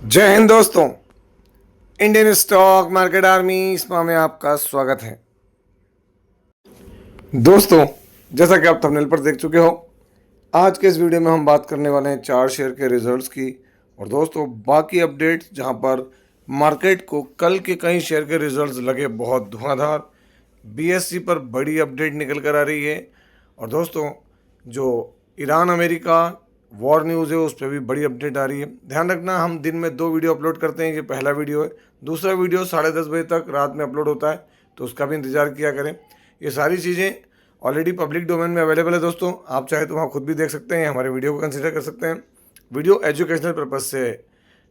जय हिंद दोस्तों। Indian stock market army इसमें में आपका स्वागत है। दोस्तों, जैसा कि आप थंबनेल पर देख चुके हो, आज के इस वीडियो में हम बात करने वाले हैं 4 शेयर के रिजल्ट्स की और दोस्तों बाकी अपडेट्स, जहां पर मार्केट को कल के कई शेयर के रिजल्ट्स लगे बहुत धुआंधार। बीएससी पर बड़ी अपडेट निकल कर आ रही है और दोस्तों जो ईरान अमेरिका वॉर न्यूज़ है उस पर भी बड़ी अपडेट आ रही है। ध्यान रखना, हम दिन में 2 वीडियो अपलोड करते हैं। ये पहला वीडियो है, दूसरा वीडियो 10:30 बजे तक रात में अपलोड होता है, तो उसका भी इंतजार किया करें। ये सारी चीज़ें ऑलरेडी पब्लिक डोमेन में अवेलेबल है दोस्तों, आप चाहे तो वहाँ खुद भी देख सकते हैं, हमारे वीडियो को कंसिडर कर सकते हैं। वीडियो एजुकेशनल पर्पज़ से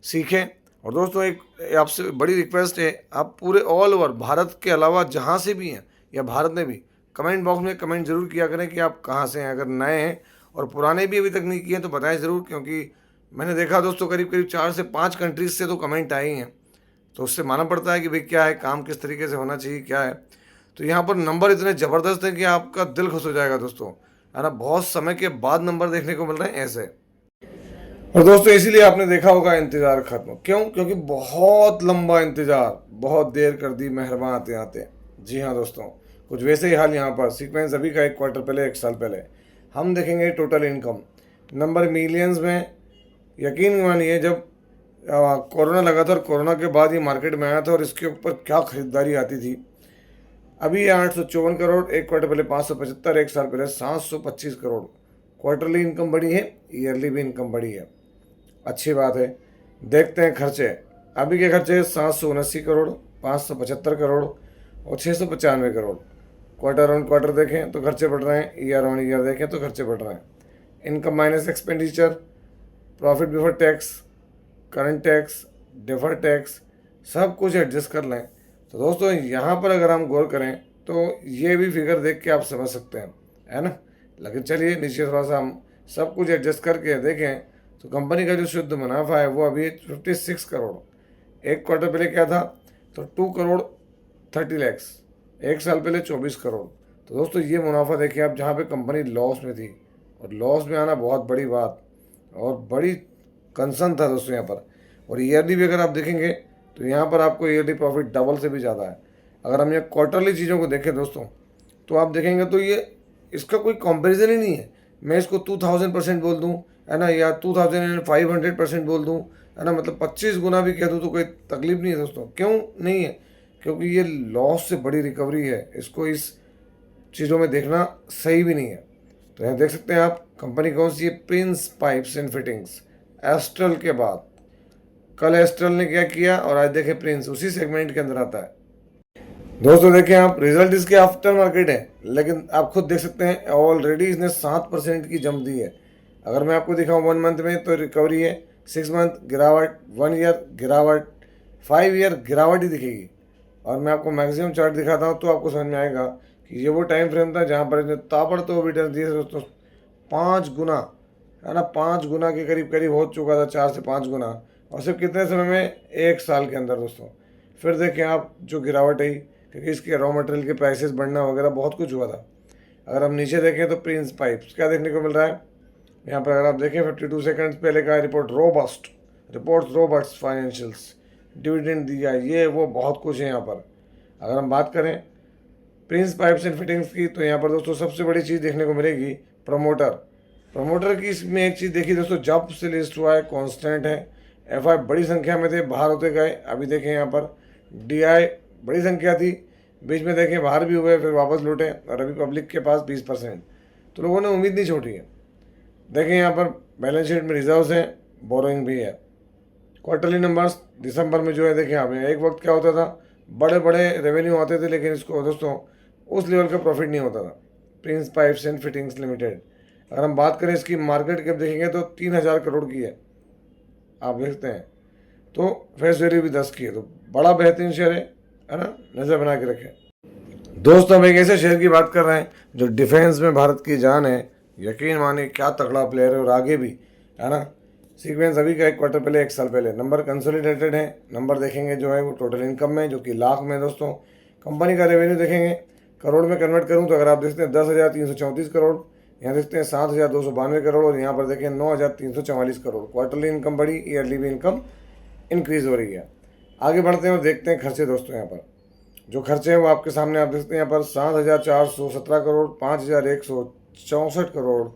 सीखें। और दोस्तों एक आपसे बड़ी रिक्वेस्ट है, आप पूरे ऑल ओवर भारत के अलावा जहाँ से भी हैं या भारत में भी कमेंट बॉक्स में कमेंट जरूर किया करें कि आप कहाँ से हैं। अगर नए हैं और पुराने भी अभी तक नहीं किए हैं तो बताएं ज़रूर, क्योंकि मैंने देखा दोस्तों करीब करीब 4 से 5 कंट्रीज से तो कमेंट आए ही हैं, तो उससे मालूम पड़ता है कि भाई क्या है, काम किस तरीके से होना चाहिए, क्या है। तो यहाँ पर नंबर इतने ज़बरदस्त हैं कि आपका दिल खुश हो जाएगा दोस्तों, है ना। बहुत समय के बाद नंबर देखने को मिल रहे हैं ऐसे। और दोस्तों इसीलिए आपने देखा होगा इंतज़ार खत्म क्यों, क्योंकि बहुत लंबा इंतज़ार, बहुत देर कर दी मेहरबान आते आते। जी हाँ दोस्तों, कुछ वैसे ही हाल यहाँ पर सीक्वेंस अभी का 1 क्वार्टर पहले, 1 साल पहले। हम देखेंगे टोटल इनकम नंबर मिलियंस में। यकीन मानिए जब कोरोना लगा था और कोरोना के बाद ये मार्केट में आया था और इसके ऊपर क्या ख़रीदारी आती थी। अभी ये 854 करोड़, 1 क्वार्टर पहले 575, 1 साल पहले 725 करोड़। क्वार्टरली इनकम बढ़ी है, ईयरली भी इनकम बढ़ी है, अच्छी बात है। देखते हैं खर्चे। अभी के खर्चे 779 करोड़, 575 करोड़ और 695 करोड़। क्वार्टर ऑन क्वार्टर देखें तो खर्चे बढ़ रहे हैं, ईयर ऑन ईयर देखें तो खर्चे बढ़ रहे हैं। Income minus expenditure, profit before tax, current tax, defer tax, सब कुछ एडजस्ट कर लें तो दोस्तों यहाँ पर अगर हम गौर करें तो ये भी फिगर देख के आप समझ सकते हैं, है ना। लेकिन चलिए नीचे थोड़ा सा हम सब कुछ एडजस्ट करके देखें तो कंपनी का जो शुद्ध मुनाफा है वो अभी 56 करोड़। 1 क्वार्टर पहले क्या था तो 2 करोड़ 30 लैक्स, 1 साल पहले 24 करोड़। तो दोस्तों ये मुनाफा देखिए आप, जहाँ पे कंपनी लॉस में थी, और लॉस में आना बहुत बड़ी बात और बड़ी कंसर्न था दोस्तों यहाँ पर। और ईयरली भी अगर आप देखेंगे तो यहाँ पर आपको ईयरली प्रॉफिट डबल से भी ज़्यादा है। अगर हम यहाँ क्वार्टरली चीज़ों को देखें दोस्तों तो आप देखेंगे तो ये इसका कोई कंपैरिजन ही नहीं है। मैं इसको 2000% बोल दूँ, है ना, या 2500% बोल दूँ, है ना, मतलब 25 गुना भी कह दूँ तो कोई तकलीफ नहीं है दोस्तों। क्यों नहीं है? क्योंकि ये लॉस से बड़ी रिकवरी है, इसको इस चीज़ों में देखना सही भी नहीं है। तो यहाँ देख सकते हैं आप कंपनी कौन सी है, Prince pipes and fittings. Astral के बाद कल एस्ट्रल ने क्या किया और आज देखें प्रिंस उसी सेगमेंट के अंदर आता है। दोस्तों देखें आप, रिजल्ट इसके आफ्टर मार्केट है, लेकिन आप खुद देख सकते हैं ऑलरेडी इसने 7% की जंप दी है। अगर मैं आपको दिखाऊं 1 मंथ में तो रिकवरी है, 6 मंथ गिरावट, 1 ईयर गिरावट, 5 ईयर गिरावट ही दिखेगी। और मैं आपको मैक्सिमम चार्ट दिखाता हूं तो आपको समझ में आएगा कि ये वो टाइम फ्रेम था जहां पर इसने ताबड़तोड़ रिटर्न दिए दोस्तों। 5 गुना, है ना, 5 गुना के करीब करीब हो चुका था, 4 से 5 गुना, और सिर्फ कितने समय में, 1 साल के अंदर दोस्तों। फिर देखें आप जो गिरावट आई, क्योंकि इसके रॉ मटेरियल के प्राइसेस बढ़ना वगैरह बहुत कुछ हुआ था। अगर हम नीचे देखें तो प्रिंस पाइप्स क्या देखने को मिल रहा है यहाँ पर, अगर आप देखें 52 सेकंड्स पहले का रिपोर्ट, रोबस्ट फाइनेंशियल्स, डिविडेंड दिया, ये वो बहुत कुछ है यहाँ पर। अगर हम बात करें प्रिंस पाइप्स एंड फिटिंग्स की तो यहाँ पर दोस्तों सबसे बड़ी चीज़ देखने को मिलेगी प्रमोटर की। इसमें एक चीज़ देखिए दोस्तों, जब से लिस्ट हुआ है कांस्टेंट है। एफआई बड़ी संख्या में थे, बाहर होते गए। अभी देखें यहाँ पर डीआई बड़ी संख्या थी, बीच में देखें बाहर भी हुए, फिर वापस लौटे, और अभी पब्लिक के पास 20%। तो लोगों ने उम्मीद नहीं छोड़ी है। देखें यहाँ पर बैलेंस शीट में रिजर्व्स हैं, बोरोइंग भी है। क्वार्टरली नंबर्स दिसंबर में जो है देखें आप, एक वक्त क्या होता था, बड़े बड़े रेवेन्यू आते थे, लेकिन इसको दोस्तों उस लेवल का प्रॉफिट नहीं होता था। Prince pipes and fittings limited, अगर हम बात करें इसकी मार्केट कैप देखेंगे तो 3000 करोड़ की है, आप देखते हैं। तो फेस वैल्यू भी 10 की है, तो बड़ा बेहतरीन शेयर है ना, नज़र बना के रखें। दोस्तों हम एक ऐसे शेयर की बात कर रहे हैं जो डिफेंस में भारत की जान है। यकीन मानिए क्या तगड़ा प्लेयर है और आगे भी, है ना। सीक्वेंस अभी का 1 क्वार्टर पहले, 1 साल पहले। नंबर कंसोलिडेटेड है, नंबर देखेंगे जो है वो टोटल इनकम में, जो कि लाख में दोस्तों। कंपनी का रेवेन्यू देखेंगे, करोड़ में कन्वर्ट करूँ तो अगर आप देखते हैं 10,334 करोड़, यहाँ देखते हैं 7,292 करोड़, और यहाँ पर देखें 9,344 करोड़। क्वार्टरली इनकम बढ़ी, ईयरली भी इनकम इंक्रीज़ हो रही है। आगे बढ़ते हैं और देखते हैं खर्चे दोस्तों। यहाँ पर जो खर्चे हैं वो आपके सामने आप देखते हैं। यहाँ पर 7,417 करोड़, 5,164 करोड़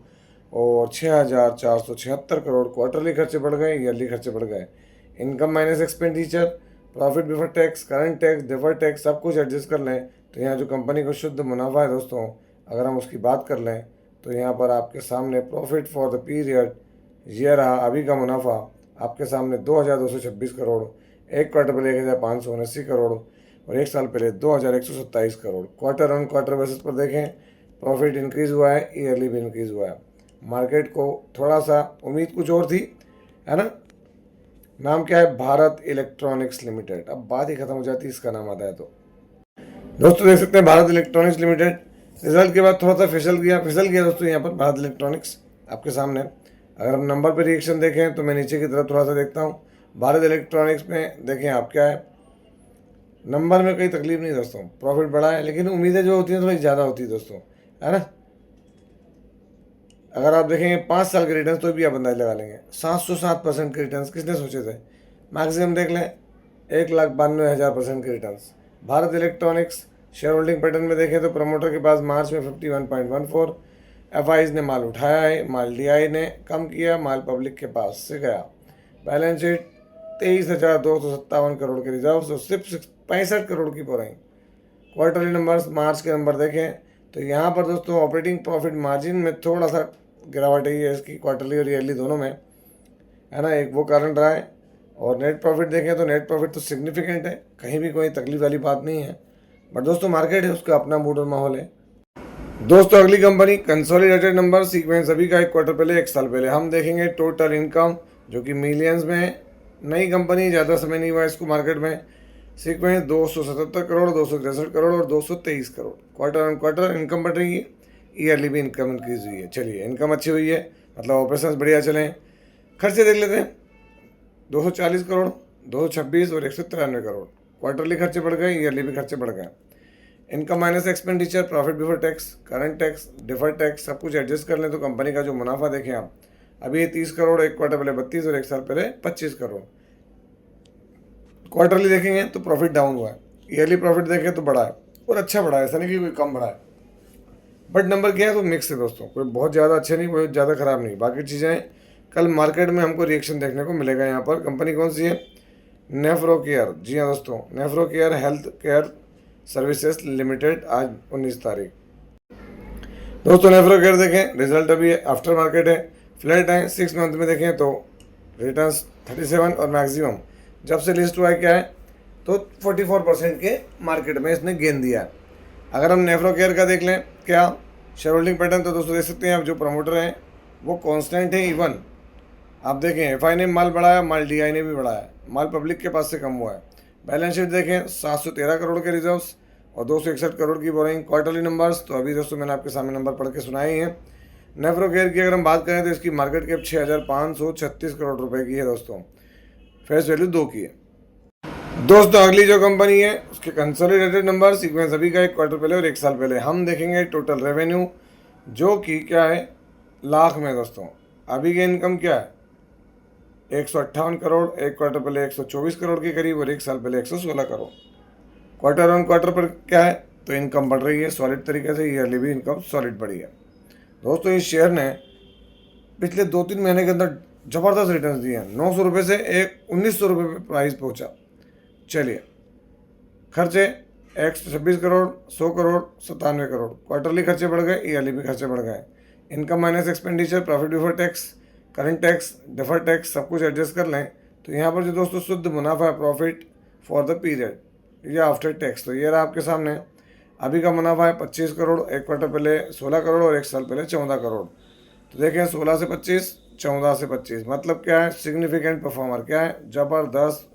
और 6,476 करोड़ क्वार्टरली खर्चे बढ़ गए, ईयरली खर्चे बढ़ गए। Income minus expenditure, profit before tax, current tax, deferred tax सब कुछ एडजस्ट कर लें तो यहाँ जो कंपनी को शुद्ध मुनाफा है दोस्तों, अगर हम उसकी बात कर लें तो यहाँ पर आपके सामने प्रॉफिट फॉर द पीरियड ये रहा। अभी का मुनाफा आपके सामने 2,226 करोड़, एक क्वार्टर पहले 1,579 करोड़ और एक साल पहले 2,127 crore. Quarter on quarter basis पर देखें प्रॉफिट इंक्रीज़ हुआ है, ईयरली भी इंक्रीज़ हुआ है। मार्केट को थोड़ा सा उम्मीद कुछ और थी, है ना। नाम क्या है? Bharat electronics limited. अब बात ही खत्म हो जाती है इसका नाम आता है तो। दोस्तों देख सकते हैं भारत इलेक्ट्रॉनिक्स लिमिटेड रिजल्ट के बाद थोड़ा सा फिसल गया दोस्तों। यहाँ पर भारत इलेक्ट्रॉनिक्स आपके सामने अगर हम नंबर पर रिएक्शन देखें तो मैं नीचे की तरफ थोड़ा सा देखता हूँ। भारत इलेक्ट्रॉनिक्स में देखें आप क्या है, नंबर में कोई तकलीफ नहीं दोस्तों, प्रॉफिट बढ़ा है, लेकिन उम्मीदें जो होती हैं थोड़ी ज़्यादा होती है दोस्तों, है ना। अगर आप देखेंगे 5 साल के रिटर्न तो भी आप अंदाज लगा लेंगे 707% के रिटर्न किसने सोचे थे। मैक्सिमम देख लें 1,92,000% के return. Bharat electronics share holding pattern में देखें तो प्रमोटर के पास मार्च में 51.14, एफआईज ने माल उठाया है, माल डीआई ने कम किया, माल पब्लिक के पास से गया। बैलेंस शीट 23,257 करोड़ के रिजर्व और सिर्फ 65 करोड़ की बोराइंग। क्वार्टरली नंबर्स मार्च के नंबर देखें तो यहाँ पर दोस्तों ऑपरेटिंग प्रॉफिट मार्जिन में थोड़ा सा गिरावट आई है इसकी, क्वार्टरली और ईयरली दोनों में, है ना। एक वो कारण रहा है। और नेट प्रॉफिट देखें तो नेट प्रॉफिट तो सिग्निफिकेंट है, कहीं भी कोई तकलीफ वाली बात नहीं है। बट दोस्तों मार्केट है, उसका अपना मूड और माहौल है। दोस्तों अगली कंपनी कंसोलिडेटेड नंबर सीक्वेंस अभी का एक क्वार्टर पहले, एक साल पहले हम देखेंगे। टोटल इनकम जो कि मिलियंस में है, नई कंपनी, ज़्यादा समय नहीं हुआ इसको मार्केट में। सीक्वेंस 277 करोड़, 263 करोड़ और 223 crore. Quarter on quarter income बढ़ रही है, ईयरली भी इनकम इंक्रीज हुई है। चलिए इनकम अच्छी हुई है, मतलब ऑपरेशन बढ़िया चले। खर्चे देख लेते हैं, 240 करोड़, 226 और 193 करोड़। क्वार्टरली खर्चे बढ़ गए, ईयरली भी खर्चे बढ़ गए। Income minus expenditure, profit before tax, current tax, deferred tax सब कुछ एडजस्ट कर लें तो कंपनी का जो मुनाफा देखें आप, अभी 30 करोड़, एक क्वार्टर पहले 32 और एक साल पहले 25 करोड़। क्वार्टरली देखेंगे तो प्रॉफिट डाउन हुआ है, ईयरली प्रॉफिट देखें तो बढ़ा है और अच्छा बढ़ा है, ऐसा नहीं कि कोई कम बढ़ा है। बट नंबर क्या है तो मिक्स है दोस्तों, कोई बहुत ज़्यादा अच्छे नहीं, बहुत ज़्यादा ख़राब नहीं। बाकी चीज़ें कल मार्केट में हमको रिएक्शन देखने को मिलेगा। यहाँ पर कंपनी कौन सी है? Nephro care. जी हाँ दोस्तों, nephro care health care services limited, आज 19 तारीख। दोस्तों नेफ्रो केयर देखें, रिजल्ट अभी आफ्टर मार्केट है, फ्लैट है। 6 मंथ में देखें तो रिटर्न्स 37 और मैक्सिमम जब से लिस्ट हुआ है क्या है तो 44% के मार्केट में इसने गेन दिया है। अगर हम नेफ्रो केयर का देख लें क्या शेयर होल्डिंग पैटर्न, तो दोस्तों देख सकते हैं आप जो प्रमोटर हैं वो कांस्टेंट है। इवन आप देखें एफआई ने माल बढ़ाया, माल डीआई ने भी बढ़ाया, माल पब्लिक के पास से कम हुआ है। बैलेंस शीट देखें 713 करोड़ के रिजर्व्स और 261 करोड़ की बोरिंग। क्वार्टरली नंबर्स तो अभी दोस्तों मैंने आपके सामने नंबर पढ़ के सुनाए ही हैं। नेफ्रो केयर की अगर हम बात करें तो इसकी मार्केट कैप 6,536 करोड़ रुपए की है दोस्तों, फेस वैल्यू 2 की है। दोस्तों अगली जो कंपनी है उसके कंसोलिडेटेड नंबर सीक्वेंस अभी का एक क्वार्टर पहले और एक साल पहले हम देखेंगे। टोटल रेवेन्यू जो कि क्या है लाख में दोस्तों, अभी की इनकम क्या है 158 करोड़, एक क्वार्टर पहले 124 करोड़ के करीब और एक साल पहले 116 करोड़। क्वार्टर ऑन क्वार्टर पर क्या है तो इनकम बढ़ रही है सॉलिड तरीके से, ईयरली भी इनकम सॉलिड बढ़ी है। दोस्तों इस शेयर ने पिछले 2-3 महीने के अंदर ज़बरदस्त रिटर्न दिए हैं। 900 रुपये से 1900 रुपये पर प्राइस पहुंचा। चलिए खर्चे 126 करोड़, 100 करोड़, 97 करोड़। क्वार्टरली खर्चे बढ़ गए, ईयरली भी खर्चे बढ़ गए। Income minus expenditure, profit before tax, current tax, deferred tax सब कुछ एडजस्ट कर लें तो यहाँ पर जो दोस्तों शुद्ध मुनाफा है प्रॉफिट फॉर द पीरियड या आफ्टर टैक्स, तो ये रहा आपके सामने। अभी का मुनाफा है 25 करोड़, एक क्वार्टर पहले 16 करोड़ और एक साल पहले 14 करोड़। तो देखें 16 से 25, 14 से 25, मतलब क्या है सिग्निफिकेंट परफॉर्मर, क्या है ज़बरदस्त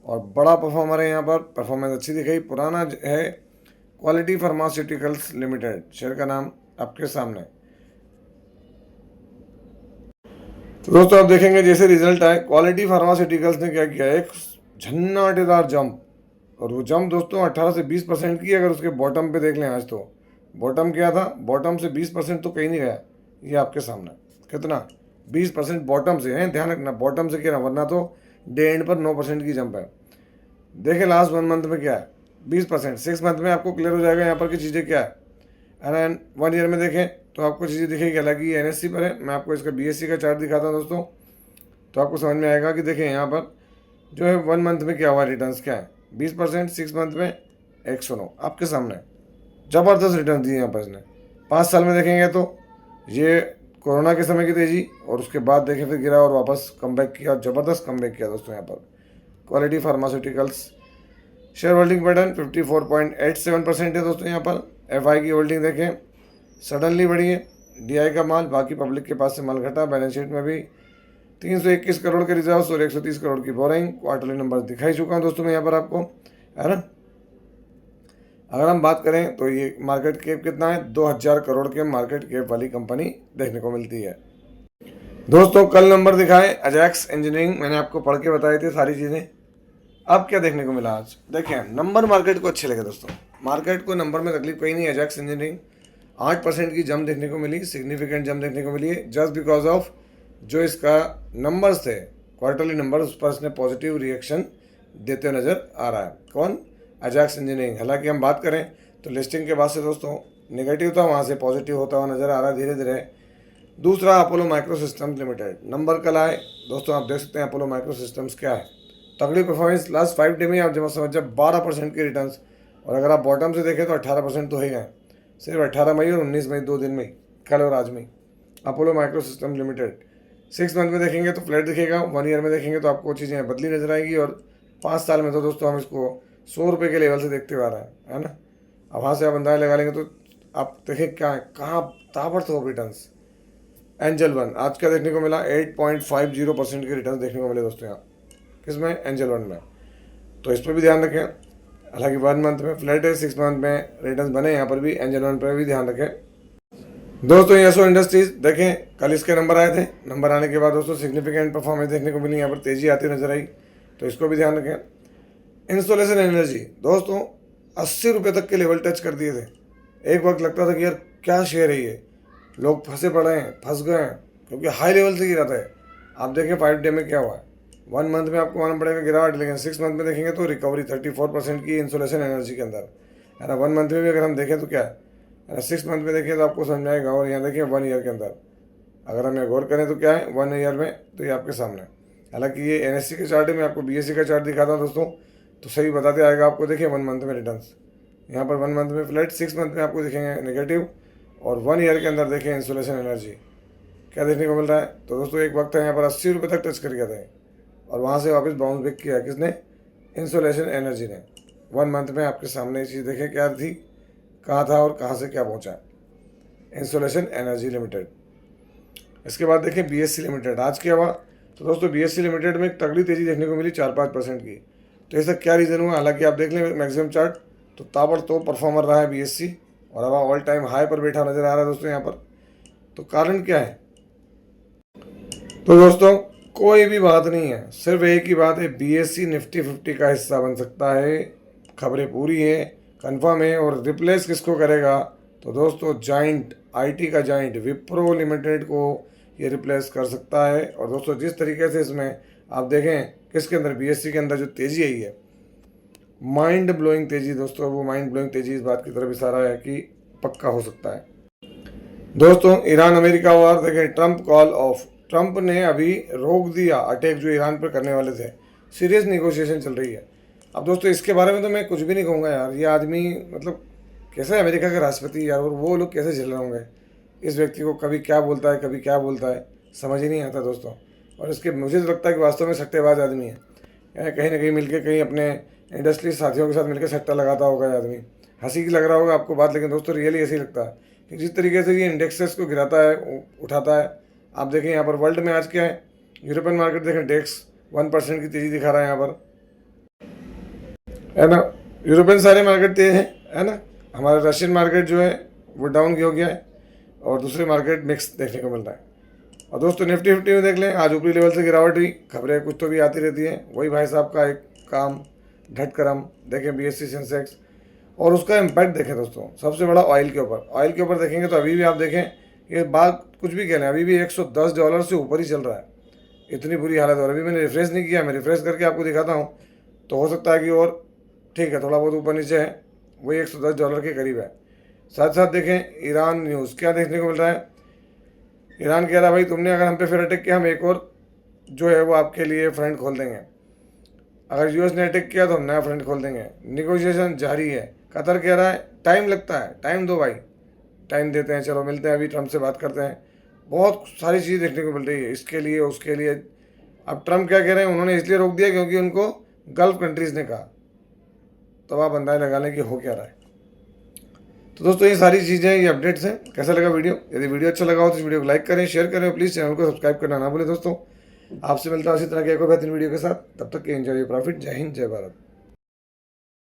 और बड़ा परफॉर्मर है। यहाँ पर परफॉर्मेंस अच्छी दिखाई। पुराना है क्वालिटी फार्मास्यूटिकल्स लिमिटेड, शेयर का नाम आपके सामने। तो दोस्तों आप देखेंगे जैसे रिजल्ट आए क्वालिटी फार्मास्यूटिकल्स ने क्या किया, एक झन्नाटेदार जंप, और वो जंप दोस्तों 18 से 20% की। अगर उसके बॉटम पे देख लें आज तो बॉटम क्या था, बॉटम से 20% तो कहीं नहीं गया। ये आपके सामने कितना 20% बॉटम से है, ध्यान रखना बॉटम से क्या, वरना तो डे एंड पर 9% की जंप है। देखें लास्ट 1 मंथ में क्या है, 20%। 6 मंथ में आपको क्लियर हो जाएगा यहाँ पर की चीज़ें क्या है। एंड 1 ईयर में देखें तो आपको चीज़ें दिखेगी। हालांकि NSE पर है, मैं आपको इसका BSE का चार्ट दिखाता हूँ दोस्तों, तो आपको समझ में आएगा कि देखें यहाँ पर जो है 1 मंथ में क्या हुआ, रिटर्न्स क्या है 20%, 6 मंथ में 109 आपके सामने। ज़बरदस्त रिटर्न दिए यहाँ पर इसने। 5 साल में देखेंगे तो ये कोरोना के समय की तेज़ी, और उसके बाद देखें फिर गिरा और वापस कमबैक किया, ज़बरदस्त कमबैक किया दोस्तों यहाँ पर। Quality pharmaceuticals share holding pattern 54.87% है दोस्तों। यहाँ पर FI की होल्डिंग देखें सडनली बढ़ी है। DI का माल, बाकी पब्लिक के पास से माल घटा। बैलेंस शीट में भी 321 करोड़ के रिजर्व्स और 130 करोड़ की बोरिंग। क्वार्टरली नंबर दिखाई चुका हूँ दोस्तों मैं यहाँ पर आपको, है ना। अगर हम बात करें तो ये मार्केट कैप कितना है, 2000 करोड़ के मार्केट कैप वाली कंपनी देखने को मिलती है दोस्तों। कल नंबर दिखाए अजैक्स इंजीनियरिंग, मैंने आपको पढ़ के बताए थे सारी चीज़ें। अब क्या देखने को मिला आज, देखें नंबर मार्केट को अच्छे लगे दोस्तों। मार्केट को नंबर में तकलीफ कोई नहीं। अजैक्स इंजीनियरिंग 8% की जंप देखने को मिली, सिग्निफिकेंट जंप देखने को मिली है, जस्ट बिकॉज ऑफ जो इसका नंबर्स थे, क्वार्टरली नंबर, उस पर इसने पॉजिटिव रिएक्शन देते हुए नज़र आ रहा है। कौन, अजैक्स इंजीनियरिंग। हालांकि हम बात करें तो लिस्टिंग के बाद से दोस्तों नेगेटिव था, वहाँ से पॉजिटिव होता हुआ नज़र आ रहा है धीरे धीरे। दूसरा Apollo micro systems limited, number कल आए दोस्तों, आप देख सकते हैं अपोलो माइक्रो सिस्टम्स क्या है। तगड़ी परफॉर्मेंस लास्ट 5 डे में आप जब समझ 12% के रिटर्न्स, और अगर आप बॉटम से देखें तो 18% तो ही गए, सिर्फ 18 मई और 19 मई 2 दिन में, कल और आज में। Apollo micro system limited 6 month में देखेंगे तो फ्लैट दिखेगा, 1 ईयर में देखेंगे तो आपको चीज़ें बदली नजर आएगी, और 5 साल में तो दोस्तों हम इसको 100 रुपये के लेवल से देखते हुए आ रहा है ना। अब वहाँ से आप अंदाजा लगा लेंगे तो आप देखें क्या है, कहाँ ताबड़तोड़ रिटर्न्स। एंजल वन आज क्या देखने को मिला, 8.50% के रिटर्न देखने को मिले दोस्तों यहाँ, किसमें, एंजल वन में। तो इस पर भी ध्यान रखें। हालांकि 1 मंथ में फ्लैट है, 6 मंथ में रिटर्न बने, यहाँ पर भी एंजल वन पर भी ध्यान रखें दोस्तों। येसो इंडस्ट्रीज देखें कल इसके नंबर आए थे, नंबर आने के बाद दोस्तों सिग्निफिकेंट परफॉर्मेंस देखने को मिली, यहाँ पर तेज़ी आती नजर आई, तो इसको भी ध्यान रखें। इंस्टॉलेशन एनर्जी दोस्तों 80 रुपये तक के लेवल टच कर दिए थे। एक वक्त लगता था कि यार क्या शेयर है ये, लोग फंसे पड़े हैं, फंस गए हैं, क्योंकि हाई लेवल से गिरा था। आप देखें 5 डे में क्या हुआ है। 1 मंथ में आपको मालूम पड़ेगा गिरावट, लेकिन 6 मंथ में देखेंगे तो रिकवरी 34% की इंसोलेशन एनर्जी के अंदर, है ना। 1 मंथ में भी अगर हम देखें तो क्या है, 6 मंथ में देखें तो आपको समझ में आएगा, और यहाँ देखिए 1 ईयर के अंदर अगर हम यहाँ गौर करें तो क्या है, 1 ईयर में तो ये आपके सामने। हालांकि ये NSE के चार्ट है, मैं आपको BSE का चार्ट दिखाता हूँ दोस्तों, तो सही बताते आएगा आपको। देखिए 1 मंथ में रिटर्न्स, यहाँ पर 1 मंथ में फ्लैट, 6 मंथ में आपको दिखेंगे नेगेटिव, और 1 ईयर के अंदर देखें इंसोलेशन एनर्जी क्या देखने को मिल रहा है। तो दोस्तों एक वक्त है यहाँ पर 80 रुपये तक टच कर गया था, और वहाँ से वापस बाउंस बैक किया किसने, इंसोलेशन एनर्जी ने। 1 मंथ में आपके सामने ये चीज़ देखें क्या थी, कहाँ था और कहाँ से क्या पहुँचा, इंसोलेशन एनर्जी लिमिटेड। इसके बाद देखें BSE लिमिटेड आज क्या हुआ, तो दोस्तों BSE लिमिटेड में एक तगड़ी तेज़ी देखने को मिली 4-5% की। तो इसका क्या रीज़न हुआ, हालांकि आप देख लें मैक्सिमम चार्ट तो ताबड़तोड़ परफॉर्मर रहा है BSE, और अब ऑल टाइम हाई पर बैठा नजर आ रहा है दोस्तों यहाँ पर। तो कारण क्या है, तो दोस्तों कोई भी बात नहीं है, सिर्फ एक ही बात है, BSE निफ्टी 50 का हिस्सा बन सकता है। खबरें पूरी है, कंफर्म है, और रिप्लेस किसको करेगा, तो दोस्तों जाइंट, IT का जाइंट विप्रो लिमिटेड को ये रिप्लेस कर सकता है। और दोस्तों जिस तरीके से इसमें आप देखें किसके अंदर, BSE के अंदर जो तेज़ी आई है, माइंड ब्लोइंग तेज़ी दोस्तों, वो माइंड ब्लोइंग तेज़ी इस बात की तरफ इशारा है कि पक्का हो सकता है दोस्तों। ईरान अमेरिका वार देखें, ट्रंप कॉल ऑफ, ट्रंप ने अभी रोक दिया अटैक जो ईरान पर करने वाले थे, सीरियस निगोशिएशन चल रही है। अब दोस्तों इसके बारे में तो मैं कुछ भी नहीं कहूँगा यार, ये आदमी मतलब कैसे अमेरिका के राष्ट्रपति यार, और वो लोग कैसे झेल रहे होंगे इस व्यक्ति को, कभी क्या बोलता है कभी क्या बोलता है, समझ ही नहीं आता दोस्तों। और इसके मुझे तो लगता है कि वास्तव में सट्टेबाज आदमी है, कहीं ना कहीं मिलके कहीं अपने इंडस्ट्री साथियों के साथ मिलकर सट्टा लगाता होगा ये आदमी। हंसी की लग रहा होगा आपको बात, लेकिन दोस्तों रियली ऐसे ही लगता है कि जिस तरीके से ये इंडेक्सेस को गिराता है, उठाता है। आप देखें यहाँ पर वर्ल्ड में आज क्या है, यूरोपियन मार्केट देखें डेक्स 1% की तेज़ी दिखा रहा है यहाँ पर, है ना। यूरोपियन सारे मार्केट तेज है ना। हमारा रशियन मार्केट जो है वो डाउन हो गया है, और दूसरे मार्केट मिक्स देखने को मिल रहा है। और दोस्तों निफ्टी 50 में देख लें, आज ऊपरी लेवल से गिरावट हुई, खबरें कुछ तो भी आती रहती हैं, वही भाई साहब का एक काम ढटकरम। देखें BSE सेंसेक्स, और उसका इम्पैक्ट देखें दोस्तों सबसे बड़ा ऑयल के ऊपर। ऑयल के ऊपर देखेंगे तो अभी भी आप देखें, ये बात कुछ भी कह लें, अभी भी $110 से ऊपर ही चल रहा है। इतनी बुरी हालत हो रही है। अभी मैंने रिफ्रेश नहीं किया, मैं रिफ्रेश करके आपको दिखाता हूँ, तो हो सकता है कि और ठीक है, थोड़ा बहुत ऊपर नीचे है, वही $110 के करीब है। साथ साथ देखें ईरान न्यूज़, क्या देखने को मिल रहा है। ईरान कह रहा है भाई तुमने अगर हम पे फिर अटैक किया, हम एक और जो है वो आपके लिए फ्रंट खोल देंगे। अगर यूएस ने अटैक किया तो हम नया फ्रंट खोल देंगे। निगोशिएशन जारी है। कतर कह रहा है टाइम लगता है, टाइम दो भाई। टाइम देते हैं, चलो मिलते हैं, अभी ट्रम्प से बात करते हैं। बहुत सारी चीज़ें देखने को मिल रही है, इसके लिए उसके लिए। अब ट्रम्प क्या कह रहे हैं, उन्होंने इसलिए रोक दिया क्योंकि उनको गल्फ कंट्रीज़ ने कहा। तो आप अंदाज़ा लगा लें कि हो क्या रहा है। तो दोस्तों ये सारी चीज़ें, ये अपडेट्स हैं। कैसा लगा वीडियो? यदि वीडियो अच्छा लगा हो तो इस वीडियो को लाइक करें, शेयर करें, प्लीज़ चैनल को सब्सक्राइब करना ना भूलें दोस्तों। आपसे मिलता है इसी तरह के एक और बेहतरीन वीडियो के साथ। तब तक के एंजॉय प्रॉफिट। जय हिंद, जय भारत।